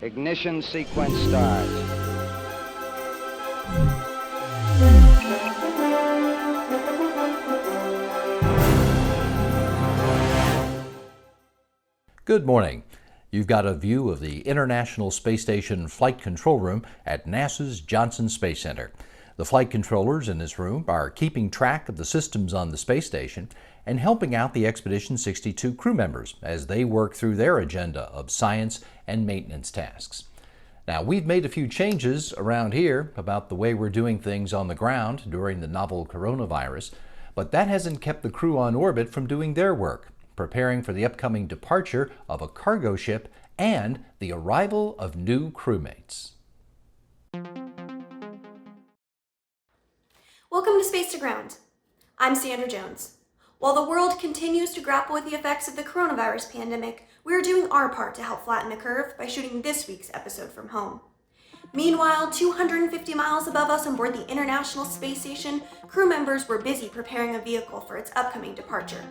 Ignition sequence start. Good morning. You've got a view of the International Space Station Flight Control Room at NASA's Johnson Space Center. The flight controllers in this room are keeping track of the systems on the space station and helping out the Expedition 62 crew members as they work through their agenda of science and maintenance tasks. Now, we've made a few changes around here about the way we're doing things on the ground during the novel coronavirus, but that hasn't kept the crew on orbit from doing their work, preparing for the upcoming departure of a cargo ship and the arrival of new crewmates. Welcome to Space to Ground. I'm Sandra Jones. While the world continues to grapple with the effects of the coronavirus pandemic, we are doing our part to help flatten the curve by shooting this week's episode from home. Meanwhile, 250 miles above us on board the International Space Station, crew members were busy preparing a vehicle for its upcoming departure.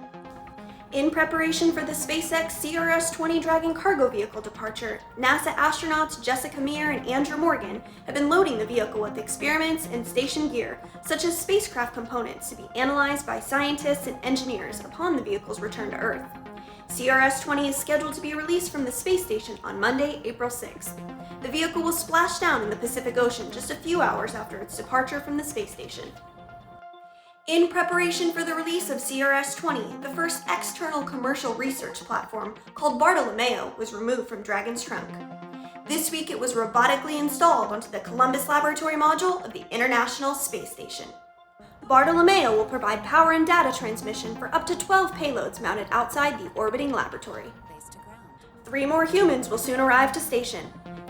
In preparation for the SpaceX CRS-20 Dragon cargo vehicle departure, NASA astronauts Jessica Meir and Andrew Morgan have been loading the vehicle with experiments and station gear, such as spacecraft components to be analyzed by scientists and engineers upon the vehicle's return to Earth. CRS-20 is scheduled to be released from the space station on Monday, April 6th. The vehicle will splash down in the Pacific Ocean just a few hours after its departure from the space station. In preparation for the release of CRS-20, the first external commercial research platform, called Bartolomeo, was removed from Dragon's trunk. This week it was robotically installed onto the Columbus Laboratory module of the International Space Station. Bartolomeo will provide power and data transmission for up to 12 payloads mounted outside the orbiting laboratory. 3 more humans will soon arrive to station.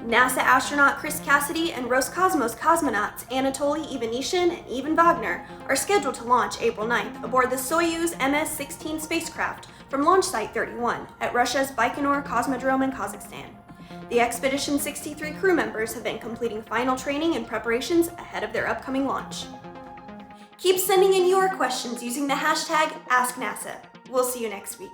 NASA astronaut Chris Cassidy and Roscosmos cosmonauts Anatoly Ivanishin and Ivan Wagner are scheduled to launch April 9th aboard the Soyuz MS-16 spacecraft from Launch Site 31 at Russia's Baikonur Cosmodrome in Kazakhstan. The Expedition 63 crew members have been completing final training and preparations ahead of their upcoming launch. Keep sending in your questions using the hashtag AskNASA. We'll see you next week.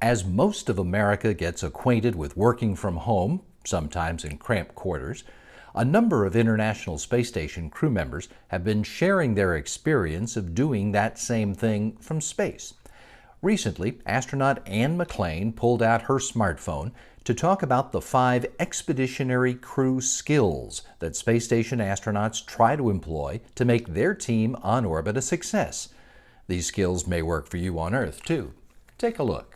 As most of America gets acquainted with working from home, sometimes in cramped quarters, a number of International Space Station crew members have been sharing their experience of doing that same thing from space. Recently, astronaut Anne McClain pulled out her smartphone to talk about the 5 expeditionary crew skills that space station astronauts try to employ to make their team on orbit a success. These skills may work for you on Earth, too. Take a look.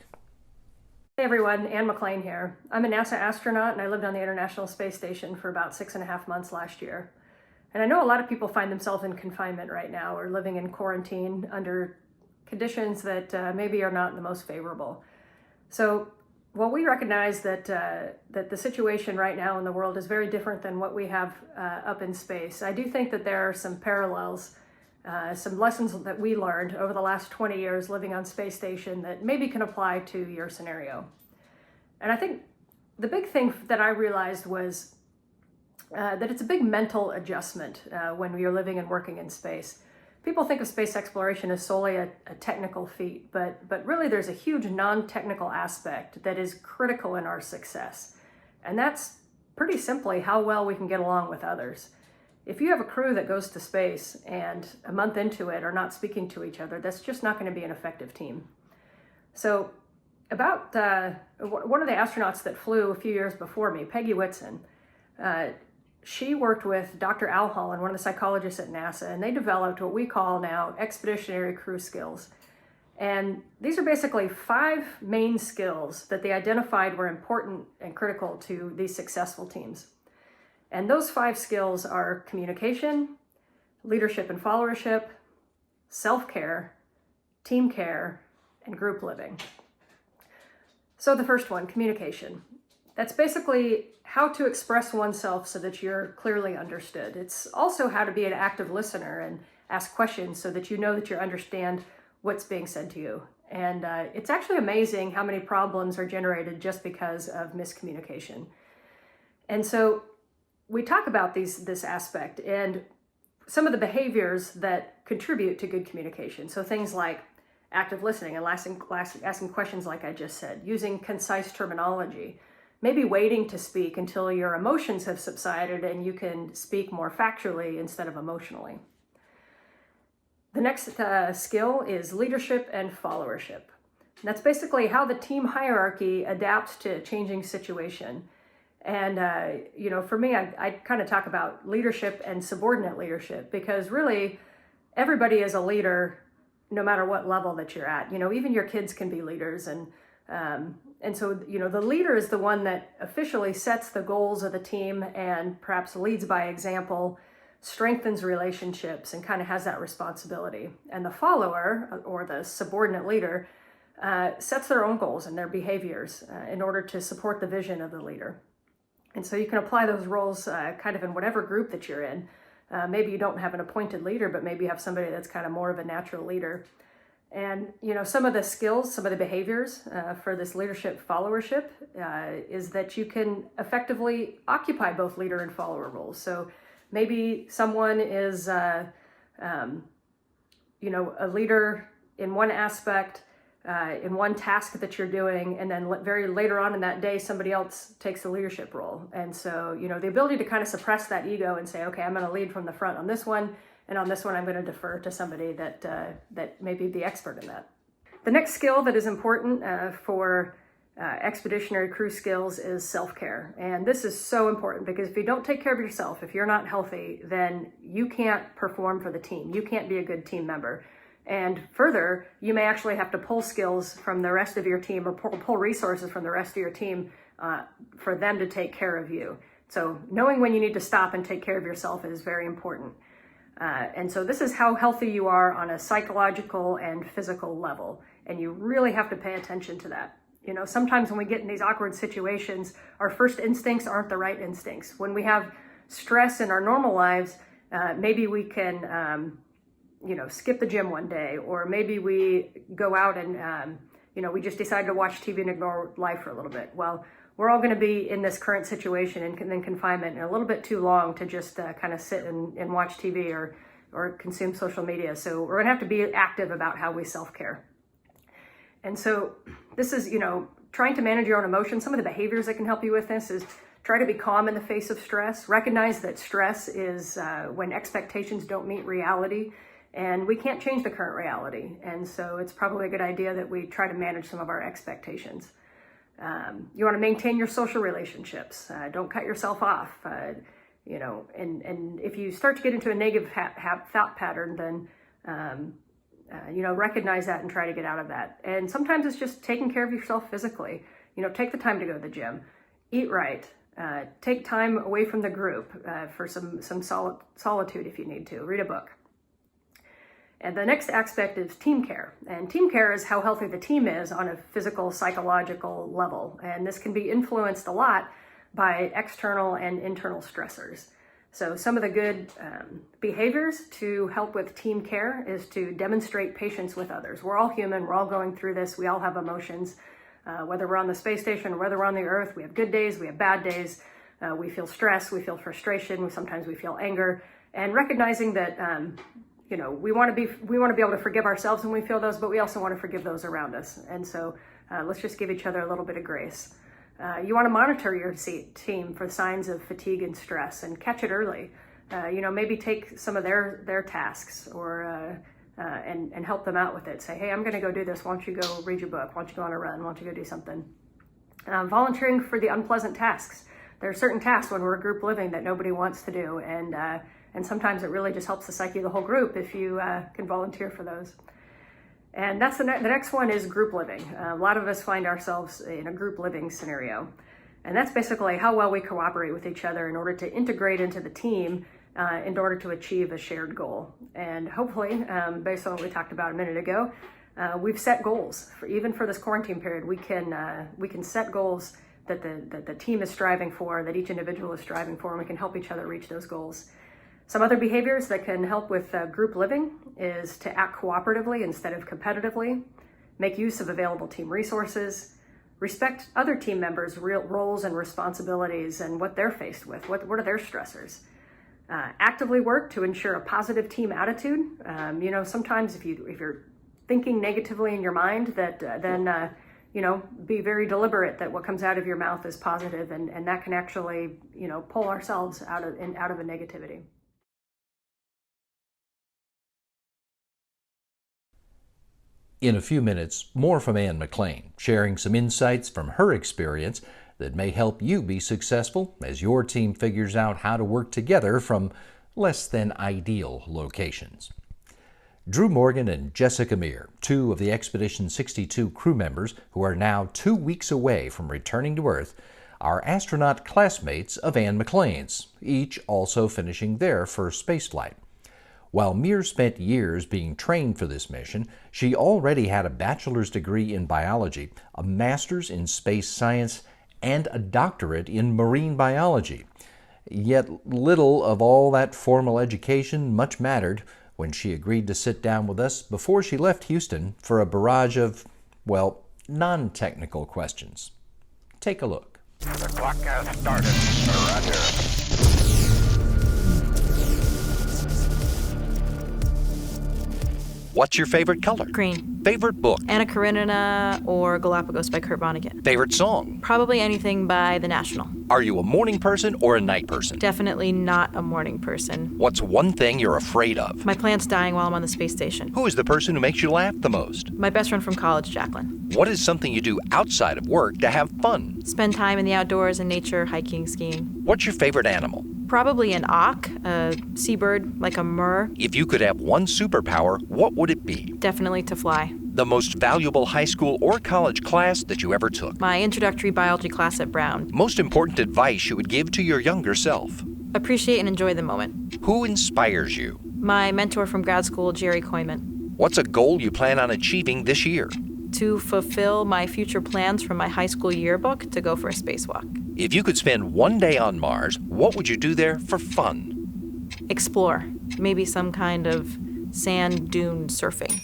Hey everyone, Anne McClain here. I'm a NASA astronaut and I lived on the International Space Station for about 6.5 months last year. And I know a lot of people find themselves in confinement right now or living in quarantine under conditions that maybe are not the most favorable. So while we recognize that the situation right now in the world is very different than what we have up in space, I do think that there are some parallels, some lessons that we learned over the last 20 years living on space station that maybe can apply to your scenario. And I think the big thing that I realized was that it's a big mental adjustment when you're living and working in space. People think of space exploration as solely a technical feat, but really there's a huge non-technical aspect that is critical in our success. And that's pretty simply how well we can get along with others. If you have a crew that goes to space and a month into it are not speaking to each other, that's just not going to be an effective team. So about one of the astronauts that flew a few years before me, Peggy Whitson, she worked with Dr. Al Holland, one of the psychologists at NASA, and they developed what we call now expeditionary crew skills. And these are basically 5 main skills that they identified were important and critical to these successful teams. And those 5 skills are communication, leadership and followership, self-care, team care, and group living. So the first one, communication. That's basically how to express oneself so that you're clearly understood. It's also how to be an active listener and ask questions so that you know that you understand what's being said to you. And it's actually amazing how many problems are generated just because of miscommunication. And so we talk about this aspect and some of the behaviors that contribute to good communication. So things like active listening and asking questions like I just said, using concise terminology, maybe waiting to speak until your emotions have subsided and you can speak more factually instead of emotionally. The next skill is leadership and followership. And that's basically how the team hierarchy adapts to a changing situation. And, for me, I kind of talk about leadership and subordinate leadership, because really everybody is a leader no matter what level that you're at. Even your kids can be leaders. And so, the leader is the one that officially sets the goals of the team and perhaps leads by example, strengthens relationships, and kind of has that responsibility. And the follower, or the subordinate leader, sets their own goals and their behaviors in order to support the vision of the leader. And so you can apply those roles kind of in whatever group that you're in. Maybe you don't have an appointed leader, but maybe you have somebody that's kind of more of a natural leader. And, some of the skills, some of the behaviors for this leadership followership is that you can effectively occupy both leader and follower roles. So maybe someone is, a leader in one aspect, in one task that you're doing, and then very later on in that day, somebody else takes the leadership role. And so, the ability to kind of suppress that ego and say, okay, I'm going to lead from the front on this one, and on this one, I'm going to defer to somebody that may be the expert in that. The next skill that is important for expeditionary crew skills is self-care. And this is so important, because if you don't take care of yourself, if you're not healthy, then you can't perform for the team. You can't be a good team member. And further, you may actually have to pull skills from the rest of your team, or pull resources from the rest of your team for them to take care of you. So knowing when you need to stop and take care of yourself is very important. And so this is how healthy you are on a psychological and physical level. And you really have to pay attention to that. Sometimes when we get in these awkward situations, our first instincts aren't the right instincts. When we have stress in our normal lives, maybe we can skip the gym one day, or maybe we go out and, we just decide to watch TV and ignore life for a little bit. Well, we're all going to be in this current situation in confinement and a little bit too long to just kind of sit and watch TV or consume social media. So we're going to have to be active about how we self-care. And so this is, trying to manage your own emotions. Some of the behaviors that can help you with this is try to be calm in the face of stress. Recognize that stress is when expectations don't meet reality. And we can't change the current reality. And so it's probably a good idea that we try to manage some of our expectations. You want to maintain your social relationships. Don't cut yourself off. And if you start to get into a negative thought pattern, then, recognize that and try to get out of that. And sometimes it's just taking care of yourself physically. Take the time to go to the gym, eat right, take time away from the group for some solitude if you need to, read a book. And the next aspect is team care. And team care is how healthy the team is on a physical, psychological level. And this can be influenced a lot by external and internal stressors. So some of the good behaviors to help with team care is to demonstrate patience with others. We're all human. We're all going through this. We all have emotions. Whether we're on the space station or whether we're on the Earth, we have good days, we have bad days. We feel stress, we feel frustration, sometimes we feel anger. And recognizing that we want to be able to forgive ourselves when we feel those, but we also want to forgive those around us. And so let's just give each other a little bit of grace. You want to monitor your team for signs of fatigue and stress and catch it early. Maybe take some of their tasks or and help them out with it. Say, hey, I'm going to go do this. Why don't you go read your book? Why don't you go on a run? Why don't you go do something? Volunteering for the unpleasant tasks. There are certain tasks when we're group living that nobody wants to do, and sometimes it really just helps the psyche of the whole group if you can volunteer for those. And that's the next one is group living. A lot of us find ourselves in a group living scenario. And that's basically how well we cooperate with each other in order to integrate into the team in order to achieve a shared goal. And hopefully, based on what we talked about a minute ago, we've set goals. Even for this quarantine period, we can set goals that the team is striving for, that each individual is striving for, and we can help each other reach those goals. Some other behaviors that can help with group living is to act cooperatively instead of competitively, make use of available team resources, Respect other team members' real roles and responsibilities and what they're faced with. What are their stressors? Actively work to ensure a positive team attitude. Sometimes if you're thinking negatively in your mind, then be very deliberate that what comes out of your mouth is positive, and that can actually, pull ourselves out of a negativity. In a few minutes, more from Anne McLean, sharing some insights from her experience that may help you be successful as your team figures out how to work together from less than ideal locations. Drew Morgan and Jessica Meir, two of the Expedition 62 crew members who are now 2 weeks away from returning to Earth, are astronaut classmates of Anne McLean's, each also finishing their first spaceflight. While Meir spent years being trained for this mission, she already had a bachelor's degree in biology, a master's in space science, and a doctorate in marine biology. Yet little of all that formal education much mattered when she agreed to sit down with us before she left Houston for a barrage of, non-technical questions. Take a look. The clock has started. Roger. What's your favorite color? Green. Favorite book? Anna Karenina or Galapagos by Kurt Vonnegut. Favorite song? Probably anything by The National. Are you a morning person or a night person? Definitely not a morning person. What's one thing you're afraid of? My plant's dying while I'm on the space station. Who is the person who makes you laugh the most? My best friend from college, Jacqueline. What is something you do outside of work to have fun? Spend time in the outdoors and nature, hiking, skiing. What's your favorite animal? Probably an auk, a seabird, like a murre. If you could have one superpower, what would it be? Definitely to fly. The most valuable high school or college class that you ever took? My introductory biology class at Brown. Most important advice you would give to your younger self? Appreciate and enjoy the moment. Who inspires you? My mentor from grad school, Jerry Koyman. What's a goal you plan on achieving this year? To fulfill my future plans from my high school yearbook to go for a spacewalk. If you could spend one day on Mars, what would you do there for fun? Explore. Maybe some kind of sand dune surfing.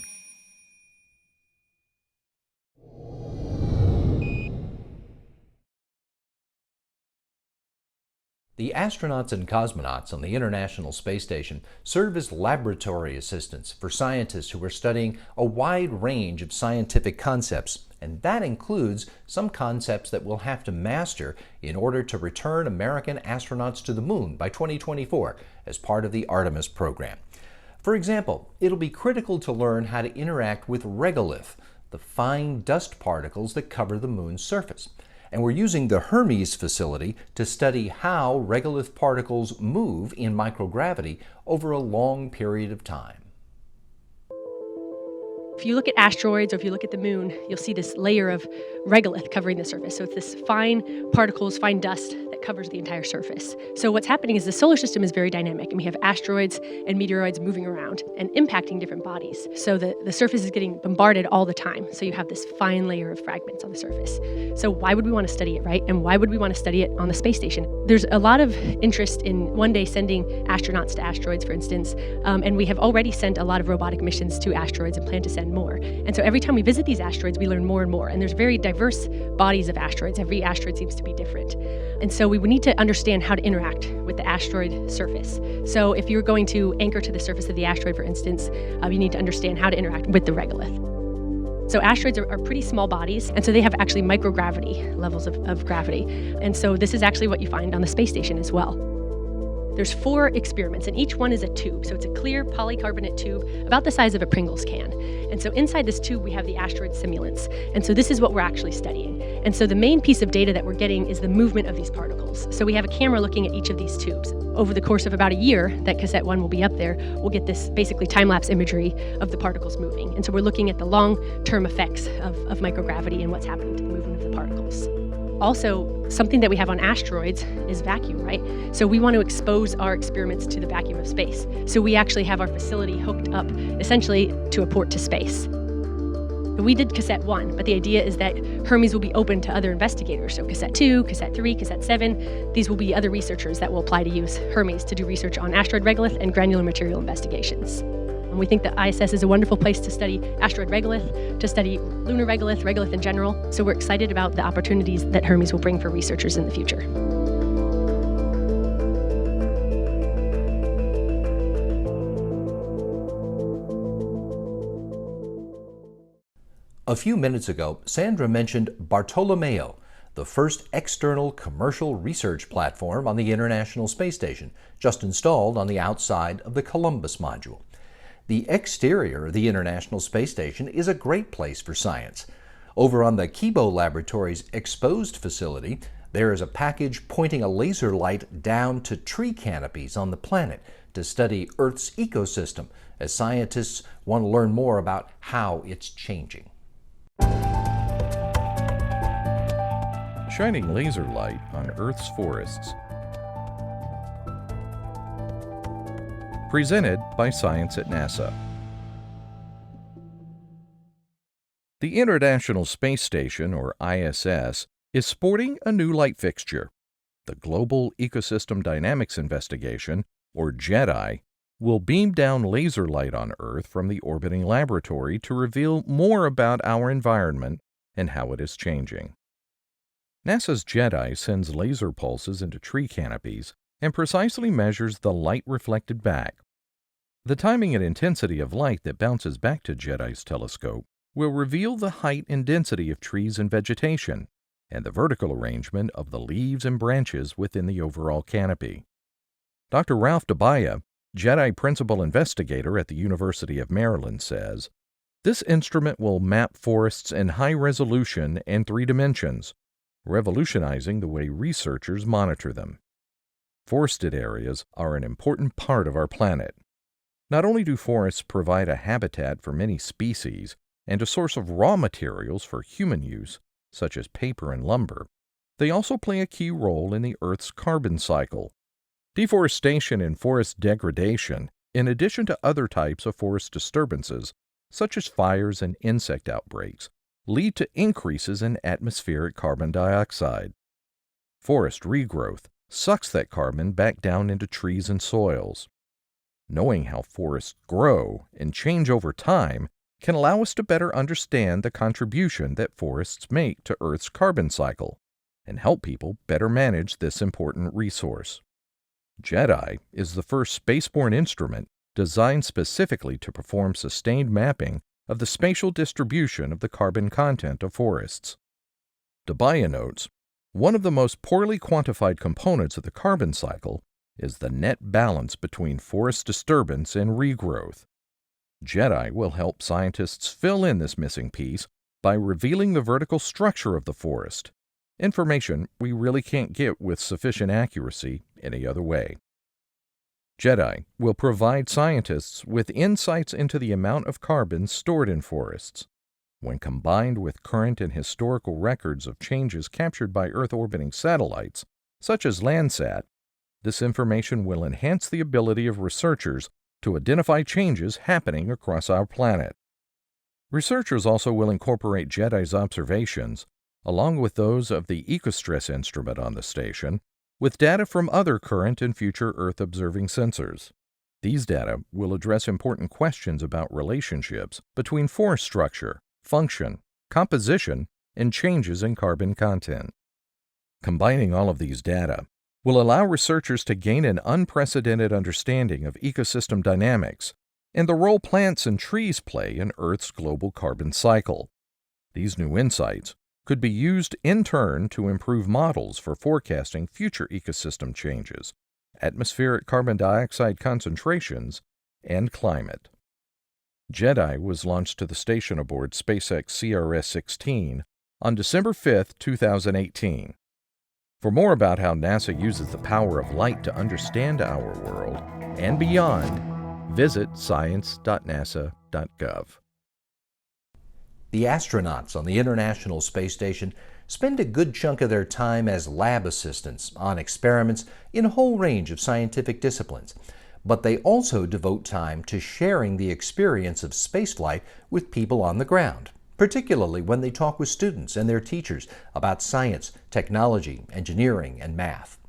The astronauts and cosmonauts on the International Space Station serve as laboratory assistants for scientists who are studying a wide range of scientific concepts, and that includes some concepts that we'll have to master in order to return American astronauts to the moon by 2024 as part of the Artemis program. For example, it'll be critical to learn how to interact with regolith, the fine dust particles that cover the moon's surface. And we're using the Hermes facility to study how regolith particles move in microgravity over a long period of time. If you look at asteroids or if you look at the moon, you'll see this layer of regolith covering the surface. So it's this fine particles, fine dust that covers the entire surface. So what's happening is the solar system is very dynamic, and we have asteroids and meteoroids moving around and impacting different bodies. So the surface is getting bombarded all the time. So you have this fine layer of fragments on the surface. So why would we want to study it, right? And why would we want to study it on the space station? There's a lot of interest in one day sending astronauts to asteroids, for instance, and we have already sent a lot of robotic missions to asteroids and plan to send more. And so every time we visit these asteroids, we learn more and more. And there's very diverse bodies of asteroids. Every asteroid seems to be different. And so we would need to understand how to interact with the asteroid surface. So if you're going to anchor to the surface of the asteroid, for instance, you need to understand how to interact with the regolith. So asteroids are pretty small bodies, and so they have actually microgravity levels of gravity. And so this is actually what you find on the space station as well. There's 4 experiments, and each one is a tube. So it's a clear polycarbonate tube about the size of a Pringles can. And so inside this tube, we have the asteroid simulants. And so this is what we're actually studying. And so the main piece of data that we're getting is the movement of these particles. So we have a camera looking at each of these tubes. Over the course of about a year, that cassette 1 will be up there, we'll get this basically time-lapse imagery of the particles moving. And so we're looking at the long-term effects of microgravity and what's happening to the movement of the particles. Also, something that we have on asteroids is vacuum, right? So we want to expose our experiments to the vacuum of space. So we actually have our facility hooked up essentially to a port to space. We did cassette 1, but the idea is that Hermes will be open to other investigators. So cassette 2, cassette 3, cassette 7, these will be other researchers that will apply to use Hermes to do research on asteroid regolith and granular material investigations. And we think that ISS is a wonderful place to study asteroid regolith, to study lunar regolith, regolith in general. So we're excited about the opportunities that Hermes will bring for researchers in the future. A few minutes ago, Sandra mentioned Bartolomeo, the first external commercial research platform on the International Space Station, just installed on the outside of the Columbus module. The exterior of the International Space Station is a great place for science. Over on the Kibo Laboratory's exposed facility, there is a package pointing a laser light down to tree canopies on the planet to study Earth's ecosystem, as scientists want to learn more about how it's changing. Shining laser light on Earth's forests. Presented by Science at NASA. The International Space Station, or ISS, is sporting a new light fixture. The Global Ecosystem Dynamics Investigation, or GEDI, will beam down laser light on Earth from the orbiting laboratory to reveal more about our environment and how it is changing. NASA's GEDI sends laser pulses into tree canopies and precisely measures the light reflected back. The timing and intensity of light that bounces back to GEDI's telescope will reveal the height and density of trees and vegetation, and the vertical arrangement of the leaves and branches within the overall canopy. Dr. Ralph Dabaya, GEDI principal investigator at the University of Maryland, says, "This instrument will map forests in high resolution and 3 dimensions, revolutionizing the way researchers monitor them. Forested areas are an important part of our planet. Not only do forests provide a habitat for many species and a source of raw materials for human use, such as paper and lumber, they also play a key role in the Earth's carbon cycle. Deforestation and forest degradation, in addition to other types of forest disturbances, such as fires and insect outbreaks, lead to increases in atmospheric carbon dioxide. Forest regrowth sucks that carbon back down into trees and soils. Knowing how forests grow and change over time can allow us to better understand the contribution that forests make to Earth's carbon cycle and help people better manage this important resource. GEDI is the first spaceborne instrument designed specifically to perform sustained mapping of the spatial distribution of the carbon content of forests. Dabaya notes, one of the most poorly quantified components of the carbon cycle is the net balance between forest disturbance and regrowth. GEDI will help scientists fill in this missing piece by revealing the vertical structure of the forest, information we really can't get with sufficient accuracy any other way. GEDI will provide scientists with insights into the amount of carbon stored in forests. When combined with current and historical records of changes captured by Earth-orbiting satellites, such as Landsat, this information will enhance the ability of researchers to identify changes happening across our planet. Researchers also will incorporate GEDI's observations, along with those of the Ecostress instrument on the station, with data from other current and future Earth-observing sensors. These data will address important questions about relationships between forest structure, function, composition, and changes in carbon content. Combining all of these data will allow researchers to gain an unprecedented understanding of ecosystem dynamics and the role plants and trees play in Earth's global carbon cycle. These new insights could be used in turn to improve models for forecasting future ecosystem changes, atmospheric carbon dioxide concentrations, and climate. GEDI was launched to the station aboard SpaceX CRS-16 on December 5, 2018. For more about how NASA uses the power of light to understand our world and beyond, visit science.nasa.gov. The astronauts on the International Space Station spend a good chunk of their time as lab assistants on experiments in a whole range of scientific disciplines. But they also devote time to sharing the experience of spaceflight with people on the ground, particularly when they talk with students and their teachers about science, technology, engineering, and math.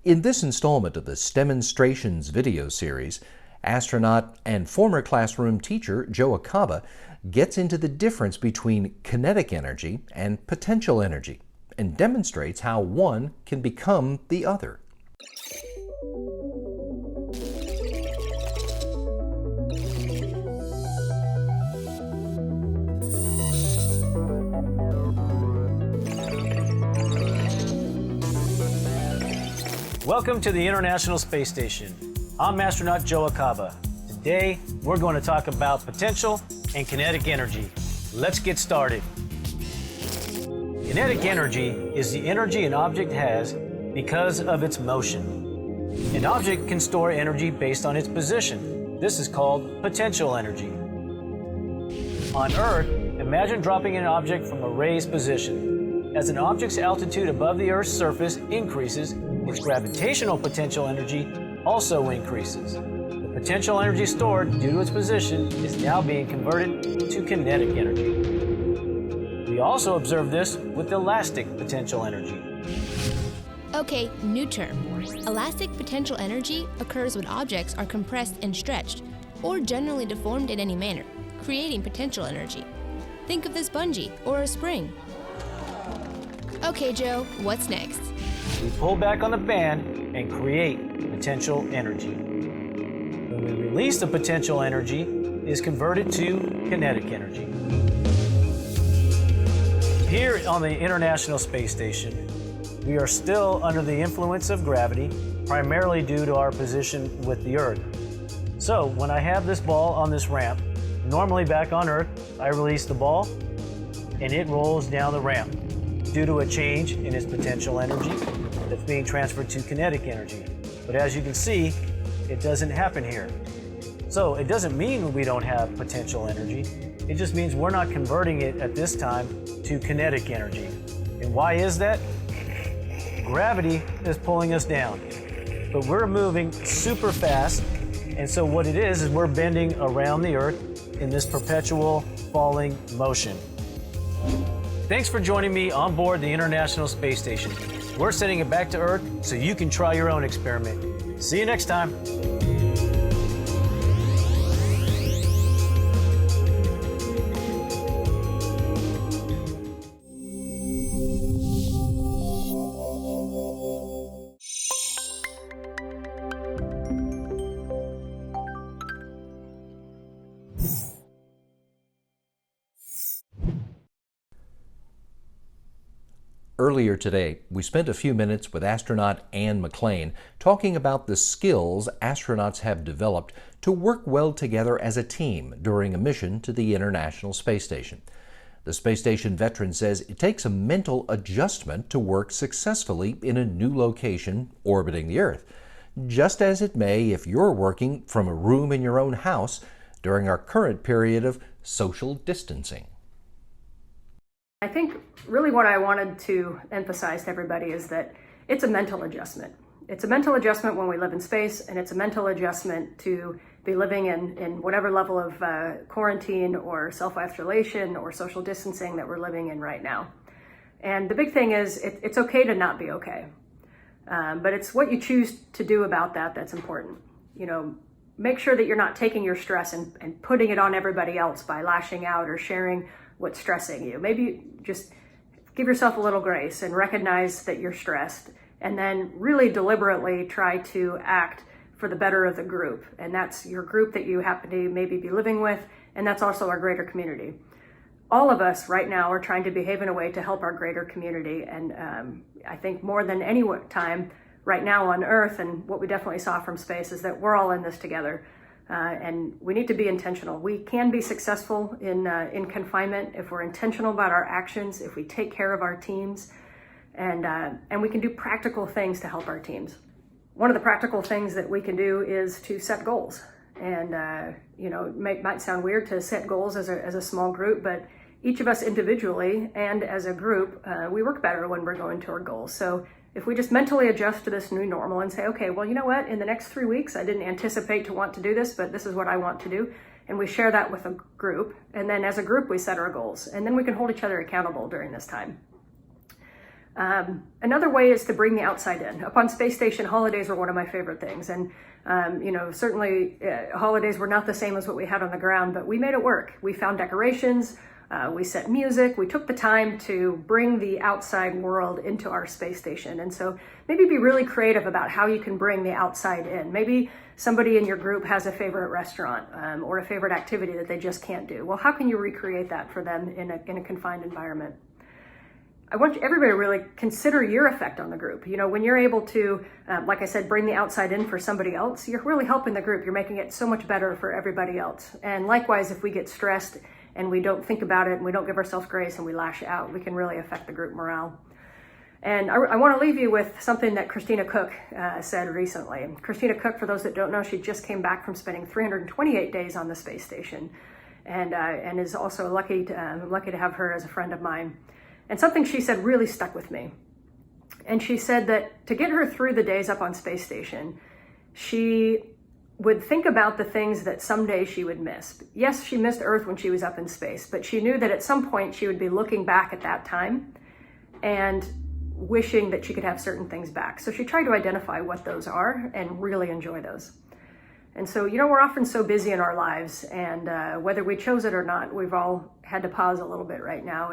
In this installment of the STEMonstrations video series, Astronaut and former classroom teacher Joe Acaba gets into the difference between kinetic energy and potential energy and demonstrates how one can become the other. Welcome to the International Space Station. I'm astronaut Joe Acaba. Today, we're going to talk about potential and kinetic energy. Let's get started. Kinetic energy is the energy an object has because of its motion. An object can store energy based on its position. This is called potential energy. On Earth, imagine dropping an object from a raised position. As an object's altitude above the Earth's surface increases, its gravitational potential energy also increases. The potential energy stored due to its position is now being converted to kinetic energy. We also observe this with elastic potential energy. Okay, new term. Elastic potential energy occurs when objects are compressed and stretched, or generally deformed in any manner, creating potential energy. Think of this bungee or a spring. Okay, Joe, what's next? We pull back on the band and create potential energy. When we release the potential energy, it is converted to kinetic energy. Here on the International Space Station, we are still under the influence of gravity, primarily due to our position with the Earth. So when I have this ball on this ramp, normally back on Earth, I release the ball and it rolls down the ramp due to a change in its potential energy that's being transferred to kinetic energy. But as you can see, it doesn't happen here. So it doesn't mean we don't have potential energy. It just means we're not converting it at this time to kinetic energy. And why is that? Gravity is pulling us down, but we're moving super fast. And so what it is we're bending around the Earth in this perpetual falling motion. Thanks for joining me on board the International Space Station. We're sending it back to Earth so you can try your own experiment. See you next time. Earlier today, we spent a few minutes with astronaut Anne McClain talking about the skills astronauts have developed to work well together as a team during a mission to the International Space Station. The space station veteran says it takes a mental adjustment to work successfully in a new location orbiting the Earth, just as it may if you're working from a room in your own house during our current period of social distancing. I think really what I wanted to emphasize to everybody is that it's a mental adjustment. It's a mental adjustment when we live in space, and it's a mental adjustment to be living in whatever level of quarantine or self-isolation or social distancing that we're living in right now. And the big thing is it's okay to not be okay. But it's what you choose to do about that that's important. You know, make sure that you're not taking your stress and putting it on everybody else by lashing out or sharing what's stressing you. Maybe just give yourself a little grace and recognize that you're stressed, and then really deliberately try to act for the better of the group. And that's your group that you happen to maybe be living with, and that's also our greater community. All of us right now are trying to behave in a way to help our greater community. And I think more than any time right now on Earth, and what we definitely saw from space, is that we're all in this together. And we need to be intentional. We can be successful in confinement if we're intentional about our actions, if we take care of our teams, and we can do practical things to help our teams. One of the practical things that we can do is to set goals. And you know, it might sound weird to set goals as a small group, but each of us individually and as a group, we work better when we're going toward goals. So if we just mentally adjust to this new normal and say, okay, well, you know what, in the next 3 weeks, I didn't anticipate to want to do this, but this is what I want to do. And we share that with a group. And then as a group, we set our goals. And then we can hold each other accountable during this time. Another way is to bring the outside in. Up on space station, holidays were one of my favorite things. And, certainly holidays were not the same as what we had on the ground, but we made it work. We found decorations, we set music, we took the time to bring the outside world into our space station. And so maybe be really creative about how you can bring the outside in. Maybe somebody in your group has a favorite restaurant or a favorite activity that they just can't do. Well, how can you recreate that for them in a confined environment? I want everybody to really consider your effect on the group. When you're able to, like I said, bring the outside in for somebody else, you're really helping the group. You're making it so much better for everybody else. And likewise, if we get stressed and we don't think about it and we don't give ourselves grace and we lash out, we can really affect the group morale. And I want to leave you with something that Christina Koch said recently. Christina Koch, for those that don't know, she just came back from spending 328 days on the space station, and is also lucky to have her as a friend of mine. And something she said really stuck with me. And she said that to get her through the days up on space station, she would think about the things that someday she would miss. Yes, she missed Earth when she was up in space, but she knew that at some point she would be looking back at that time and wishing that she could have certain things back. So she tried to identify what those are and really enjoy those. And so, we're often so busy in our lives, and whether we chose it or not, we've all had to pause a little bit right now.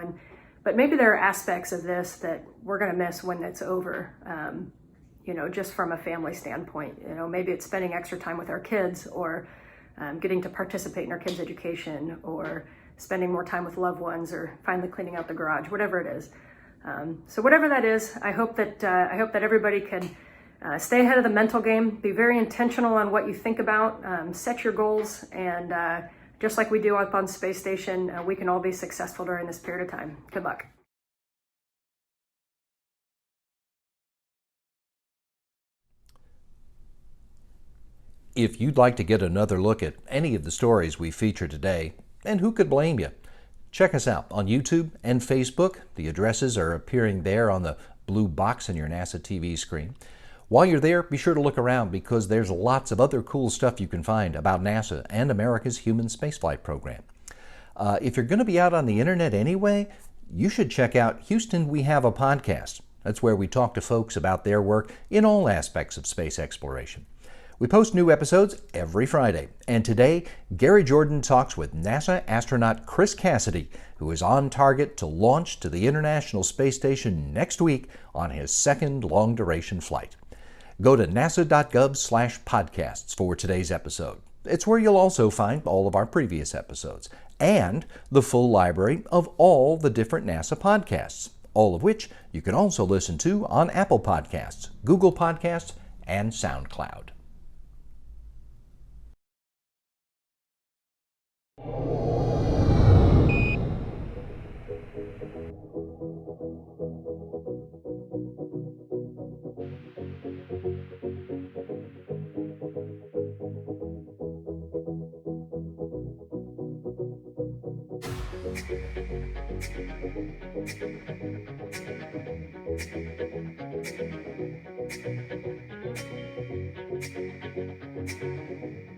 But maybe there are aspects of this that we're going to miss when it's over, just from a family standpoint. Maybe it's spending extra time with our kids, or getting to participate in our kids' education, or spending more time with loved ones, or finally cleaning out the garage, whatever it is. So whatever that is, I hope that everybody can stay ahead of the mental game, be very intentional on what you think about, set your goals, and just like we do up on space station, we can all be successful during this period of time. Good luck. If you'd like to get another look at any of the stories we feature today, and who could blame you, check us out on YouTube and Facebook. The addresses are appearing there on the blue box on your NASA TV screen. While you're there, be sure to look around, because there's lots of other cool stuff you can find about NASA and America's human spaceflight program. If you're going to be out on the internet anyway, you should check out Houston We Have a Podcast. That's where we talk to folks about their work in all aspects of space exploration. We post new episodes every Friday, and today, Gary Jordan talks with NASA astronaut Chris Cassidy, who is on target to launch to the International Space Station next week on his second long-duration flight. Go to nasa.gov/podcasts for today's episode. It's where you'll also find all of our previous episodes and the full library of all the different NASA podcasts, all of which you can also listen to on Apple Podcasts, Google Podcasts, and SoundCloud.